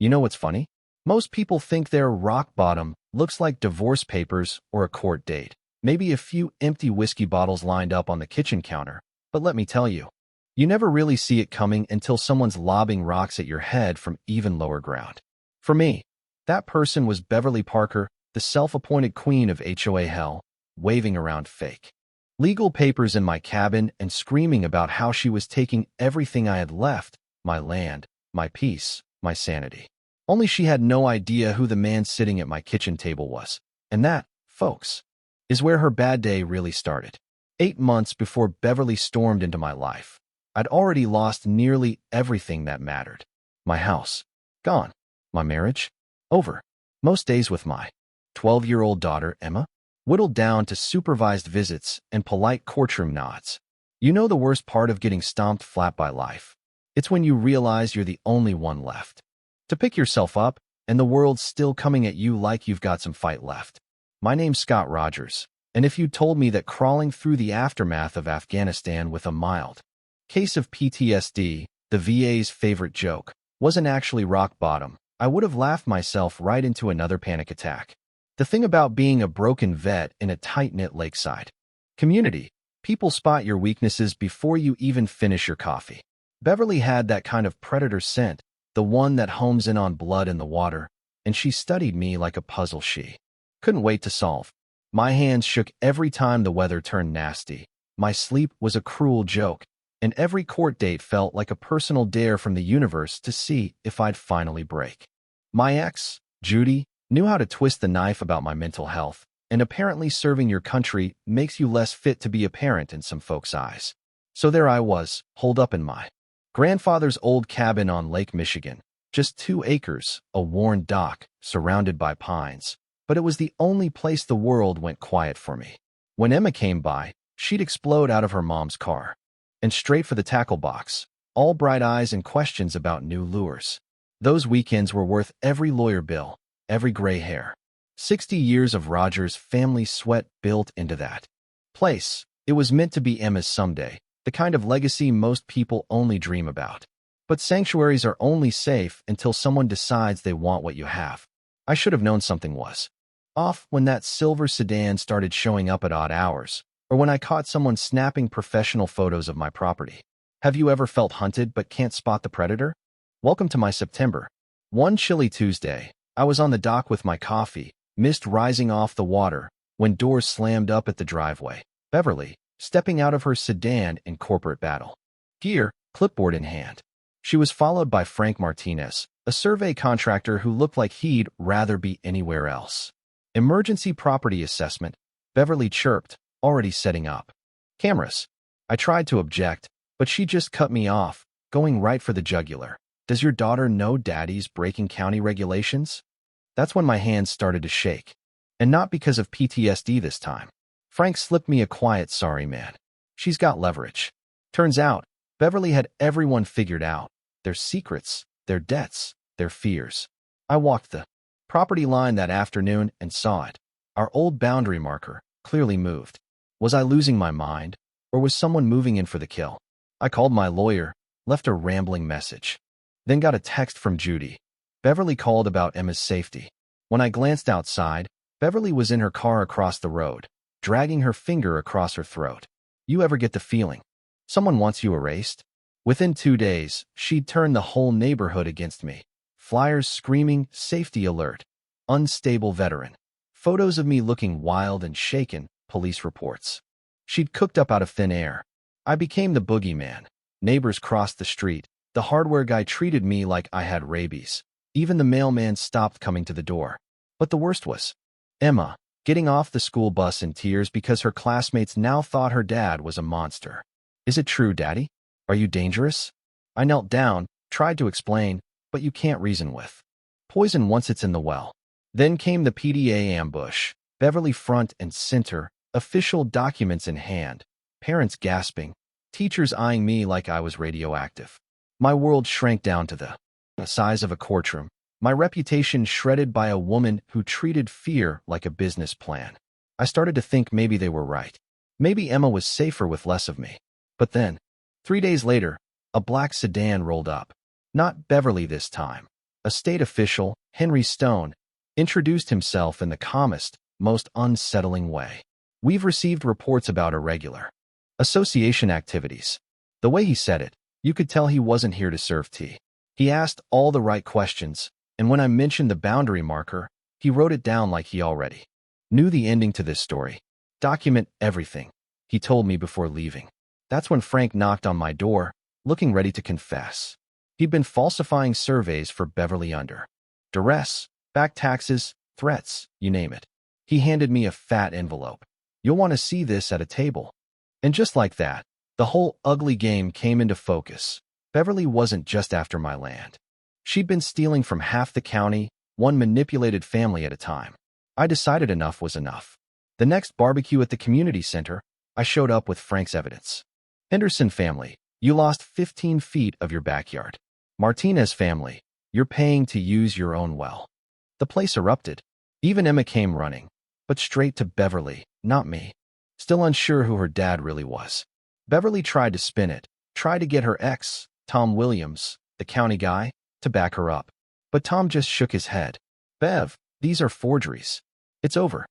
You know what's funny? Most people think their rock bottom looks like divorce papers or a court date. Maybe a few empty whiskey bottles lined up on the kitchen counter. But let me tell you, you never really see it coming until someone's lobbing rocks at your head from even lower ground. For me, that person was Beverly Parker, the self-appointed queen of HOA hell, waving around fake legal papers in my cabin and screaming about how she was taking everything I had left, my land, my peace, my sanity. Only she had no idea who the man sitting at my kitchen table was. And that, folks, is where her bad day really started. 8 months before Beverly stormed into my life, I'd already lost nearly everything that mattered. My house, gone. My marriage, over. Most days with my 12-year-old daughter, Emma, whittled down to supervised visits and polite courtroom nods. You know the worst part of getting stomped flat by life? It's when you realize you're the only one left to pick yourself up, and the world's still coming at you like you've got some fight left. My name's Scott Rogers, and if you told me that crawling through the aftermath of Afghanistan with a mild case of PTSD, the VA's favorite joke, wasn't actually rock bottom, I would have laughed myself right into another panic attack. The thing about being a broken vet in a tight-knit lakeside community, people spot your weaknesses before you even finish your coffee. Beverly had that kind of predator scent, the one that homes in on blood in the water, and she studied me like a puzzle she couldn't wait to solve. My hands shook every time the weather turned nasty. My sleep was a cruel joke, and every court date felt like a personal dare from the universe to see if I'd finally break. My ex, Judy, knew how to twist the knife about my mental health, and apparently serving your country makes you less fit to be a parent in some folks' eyes. So there I was, holed up in my grandfather's old cabin on Lake Michigan, just 2 acres, a worn dock, surrounded by pines. But it was the only place the world went quiet for me. When Emma came by, she'd explode out of her mom's car and straight for the tackle box, all bright eyes and questions about new lures. Those weekends were worth every lawyer bill, every gray hair. 60 years of Rogers' family sweat built into that place. It was meant to be Emma's someday, the kind of legacy most people only dream about. But sanctuaries are only safe until someone decides they want what you have. I should have known something was off when that silver sedan started showing up at odd hours, or when I caught someone snapping professional photos of my property. Have you ever felt hunted but can't spot the predator? Welcome to my September. One chilly Tuesday, I was on the dock with my coffee, mist rising off the water, when doors slammed up at the driveway. Beverly, stepping out of her sedan in corporate battle gear, clipboard in hand. She was followed by Frank Martinez, a survey contractor who looked like he'd rather be anywhere else. Emergency property assessment, Beverly chirped, already setting up cameras. I tried to object, but she just cut me off, going right for the jugular. Does your daughter know daddy's breaking county regulations? That's when my hands started to shake. And not because of PTSD this time. Frank slipped me a quiet sorry man. She's got leverage. Turns out, Beverly had everyone figured out. Their secrets, their debts, their fears. I walked the property line that afternoon and saw it. Our old boundary marker, clearly moved. Was I losing my mind, or was someone moving in for the kill? I called my lawyer, left a rambling message. Then got a text from Judy. Beverly called about Emma's safety. When I glanced outside, Beverly was in her car across the road, dragging her finger across her throat. You ever get the feeling someone wants you erased? Within 2 days, she'd turned the whole neighborhood against me. Flyers screaming, safety alert, unstable veteran. Photos of me looking wild and shaken, police reports. She'd cooked up out of thin air. I became the boogeyman. Neighbors crossed the street. The hardware guy treated me like I had rabies. Even the mailman stopped coming to the door. But the worst was Emma, getting off the school bus in tears because her classmates now thought her dad was a monster. Is it true, Daddy? Are you dangerous? I knelt down, tried to explain, but you can't reason with poison once it's in the well. Then came the PDA ambush. Beverly front and center, official documents in hand, parents gasping, teachers eyeing me like I was radioactive. My world shrank down to the size of a courtroom. My reputation shredded by a woman who treated fear like a business plan. I started to think maybe they were right. Maybe Emma was safer with less of me. But then, 3 days later, a black sedan rolled up. Not Beverly this time. A state official, Henry Stone, introduced himself in the calmest, most unsettling way. We've received reports about irregular association activities. The way he said it, you could tell he wasn't here to serve tea. He asked all the right questions, and when I mentioned the boundary marker, he wrote it down like he already knew the ending to this story. Document everything, he told me before leaving. That's when Frank knocked on my door, looking ready to confess. He'd been falsifying surveys for Beverly under duress, back taxes, threats, you name it. He handed me a fat envelope. You'll want to see this at a table. And just like that, the whole ugly game came into focus. Beverly wasn't just after my land. She'd been stealing from half the county, one manipulated family at a time. I decided enough was enough. The next barbecue at the community center, I showed up with Frank's evidence. Henderson family, you lost 15 feet of your backyard. Martinez family, you're paying to use your own well. The place erupted. Even Emma came running, but straight to Beverly, not me. Still unsure who her dad really was. Beverly tried to spin it, tried to get her ex, Tom Williams, the county guy, to back her up. But Tom just shook his head. Bev, these are forgeries. It's over.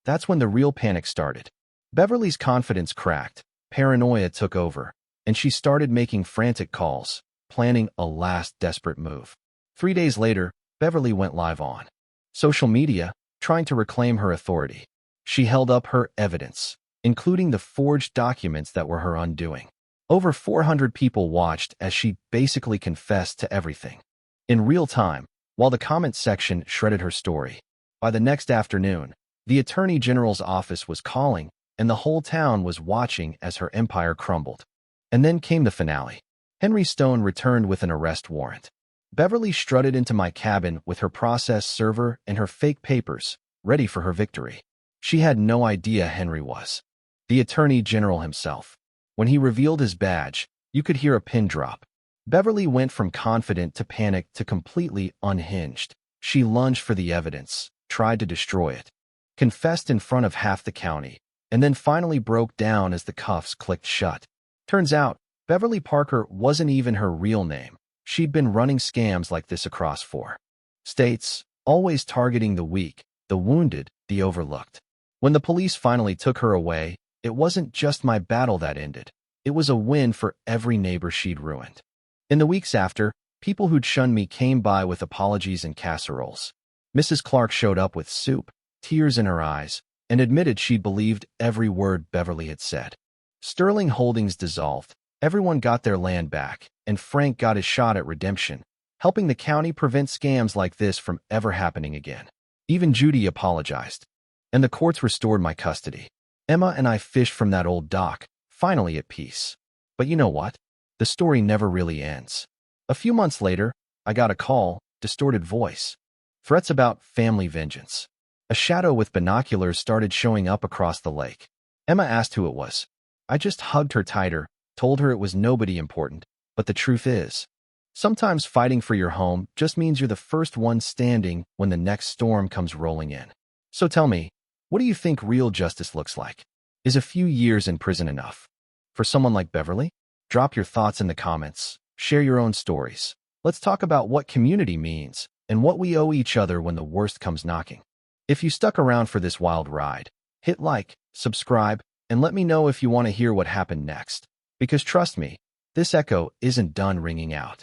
That's when the real panic started. Beverly's confidence cracked, paranoia took over, and she started making frantic calls, planning a last desperate move. 3 days later, Beverly went live on social media, trying to reclaim her authority. She held up her evidence, including the forged documents that were her undoing. Over 400 people watched as she basically confessed to everything. In real time, while the comment section shredded her story. By the next afternoon, the Attorney General's office was calling, and the whole town was watching as her empire crumbled. And then came the finale. Henry Stone returned with an arrest warrant. Beverly strutted into my cabin with her process server and her fake papers, ready for her victory. She had no idea Henry was the Attorney General himself. When he revealed his badge, you could hear a pin drop. Beverly went from confident to panic to completely unhinged. She lunged for the evidence, tried to destroy it, confessed in front of half the county, and then finally broke down as the cuffs clicked shut. Turns out, Beverly Parker wasn't even her real name. She'd been running scams like this across 4 states, always targeting the weak, the wounded, the overlooked. When the police finally took her away, it wasn't just my battle that ended. It was a win for every neighbor she'd ruined. In the weeks after, people who'd shunned me came by with apologies and casseroles. Mrs. Clark showed up with soup, tears in her eyes, and admitted she'd believed every word Beverly had said. Sterling Holdings dissolved. Everyone got their land back, and Frank got his shot at redemption, helping the county prevent scams like this from ever happening again. Even Judy apologized, and the courts restored my custody. Emma and I fished from that old dock, finally at peace. But you know what? The story never really ends. A few months later, I got a call, distorted voice, threats about family vengeance. A shadow with binoculars started showing up across the lake. Emma asked who it was. I just hugged her tighter, told her it was nobody important, but the truth is, sometimes fighting for your home just means you're the first one standing when the next storm comes rolling in. So tell me, what do you think real justice looks like? Is a few years in prison enough? For someone like Beverly? Drop your thoughts in the comments, share your own stories. Let's talk about what community means and what we owe each other when the worst comes knocking. If you stuck around for this wild ride, hit like, subscribe, and let me know if you want to hear what happened next. Because trust me, this echo isn't done ringing out.